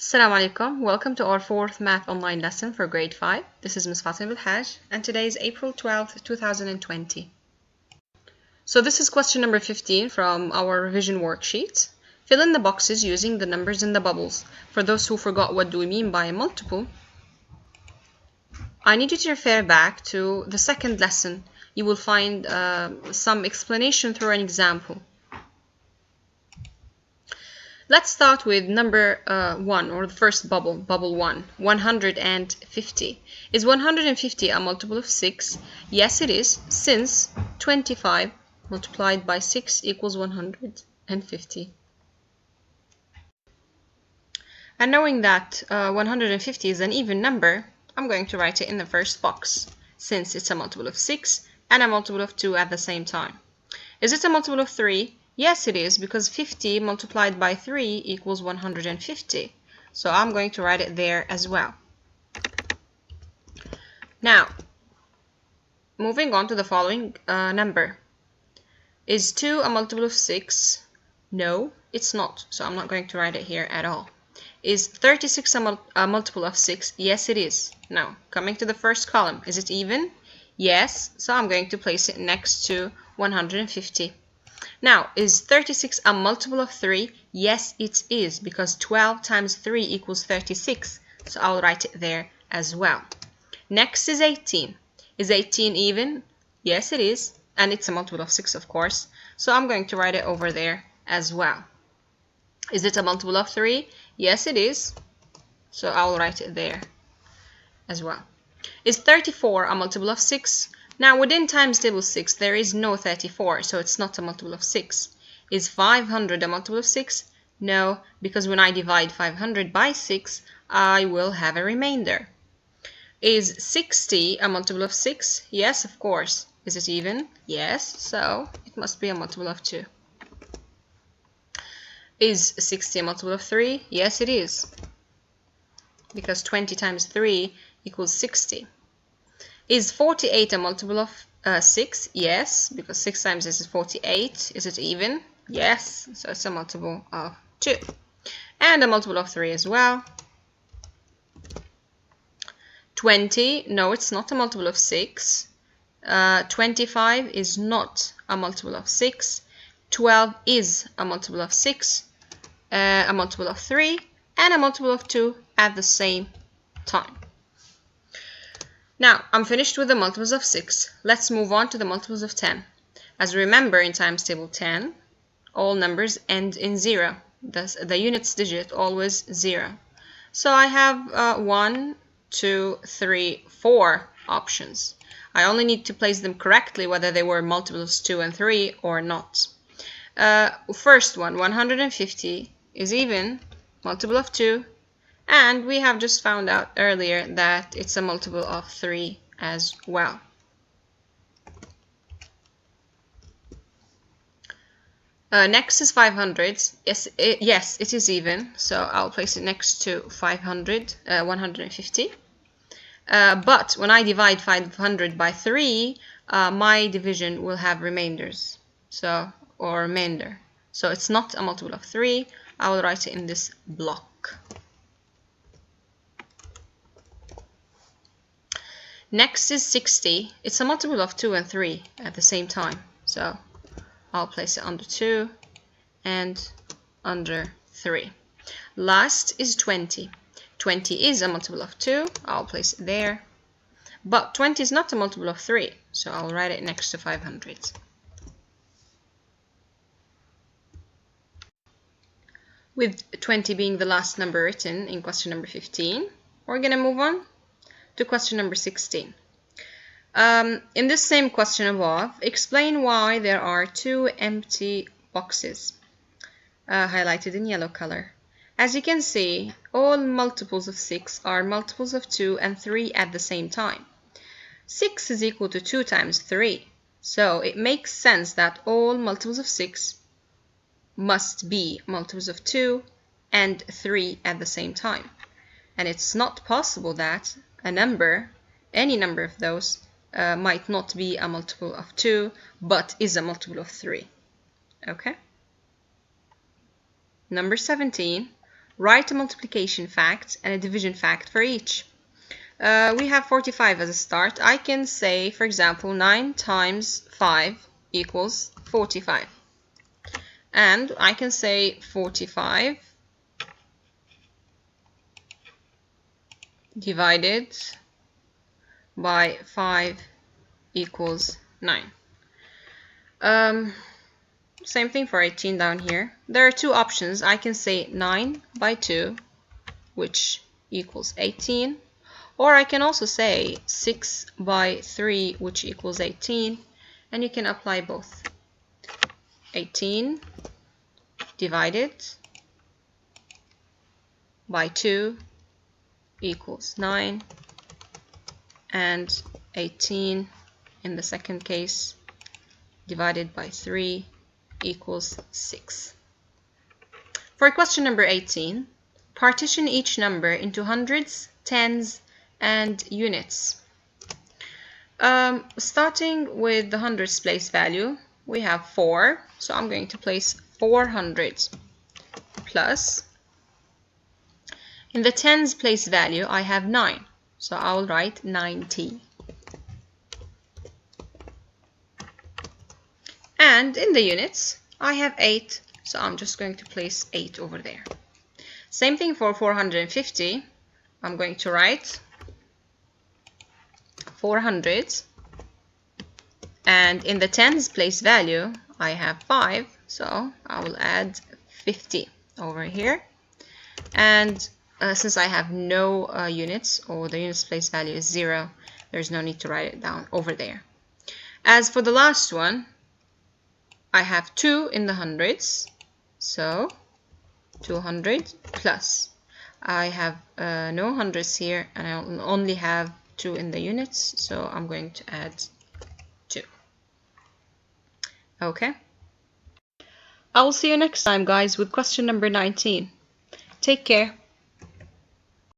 Assalamu alaikum. Welcome to our fourth math online lesson for grade 5. This is Ms. Fatima Al-Haj and today is April 12th, 2020. So this is question number 15 from our revision worksheet. Fill in the boxes using the numbers in the bubbles. For those who forgot what do we mean by a multiple, I need you to refer back to the second lesson. You will find some explanation through an example. Let's start with number 1, or the first bubble, bubble 1, 150. Is 150 a multiple of 6? Yes, it is, since 25 multiplied by 6 equals 150. And knowing that 150 is an even number, I'm going to write it in the first box, since it's a multiple of 6 and a multiple of 2 at the same time. Is it a multiple of 3? Yes, it is, because 50 multiplied by 3 equals 150. So I'm going to write it there as well. Now, moving on to the following number. Is 2 a multiple of 6? No, it's not. So I'm not going to write it here at all. Is 36 a multiple of 6? Yes, it is. Now, coming to the first column. Is it even? Yes, so I'm going to place it next to 150. Now, is 36 a multiple of 3? Yes, it is, because 12 times 3 equals 36. So I'll write it there as well. Next is 18. Is 18 even? Yes, it is. And it's a multiple of 6, of course. So I'm going to write it over there as well. Is it a multiple of 3? Yes, it is. So I'll write it there as well. Is 34 a multiple of 6? Now, within times table 6, there is no 34, so it's not a multiple of 6. Is 500 a multiple of 6? No, because when I divide 500 by 6, I will have a remainder. Is 60 a multiple of 6? Yes, of course. Is it even? Yes, so it must be a multiple of 2. Is 60 a multiple of 3? Yes, it is, because 20 times 3 equals 60. Is 48 a multiple of 6? Yes, because 6 times this is 48. Is it even? Yes, so it's a multiple of 2. And a multiple of 3 as well. 20, no, it's not a multiple of 6. 25 is not a multiple of 6. 12 is a multiple of 6, a multiple of 3, and a multiple of 2 at the same time. Now, I'm finished with the multiples of 6. Let's move on to the multiples of 10. As remember, in times table 10, all numbers end in 0. Thus, the units digit always 0. So I have 1, 2, 3, 4 options. I only need to place them correctly, whether they were multiples 2 and 3 or not. First one, 150 is even, multiple of 2. And we have just found out earlier that it's a multiple of 3 as well. Next is 500. Yes, it is even. So I'll place it next to 500, 150. But when I divide 500 by 3, my division will have remainders. Or remainder. So it's not a multiple of 3. I will write it in this block. Next is 60. It's a multiple of 2 and 3 at the same time. So I'll place it under 2 and under 3. Last is 20. 20 is a multiple of 2. I'll place it there. But 20 is not a multiple of 3. So I'll write it next to 500. With 20 being the last number written in question number 15, we're going to move on to question number 16. In this same question above, explain why there are 2 empty boxes highlighted in yellow color. As you can see, all multiples of 6 are multiples of 2 and 3 at the same time. 6 is equal to 2 times 3, so it makes sense that all multiples of 6 must be multiples of 2 and 3 at the same time. And it's not possible that a number, any number of those, might not be a multiple of 2, but is a multiple of 3. Okay? Number 17, Write a multiplication fact and a division fact for each. We have 45 as a start. I can say, for example, 9 times 5 equals 45. And I can say 45 divided by 5 equals 9. Same thing for 18 down here. There are two options. I can say 9 by 2, which equals 18. Or I can also say 6 by 3, which equals 18. And you can apply both. 18 divided by 2 equals 9. And 18 in the second case divided by 3 equals 6. For question number 18, partition each number into hundreds, tens, and units. Starting with the hundreds place value, we have 4, so I'm going to place 400 plus. In the tens place value, I have 9, so I will write 90. And in the units, I have 8, so I'm just going to place 8 over there. Same thing for 450. I'm going to write 400. And in the tens place value, I have 5, so I will add 50 over here. And since I have no units, or the units place value is 0, there's no need to write it down over there. As for the last one, I have 2 in the hundreds, so 200 plus. I have no hundreds here, and I only have 2 in the units, so I'm going to add 2. Okay. I will see you next time, guys, with question number 19. Take care.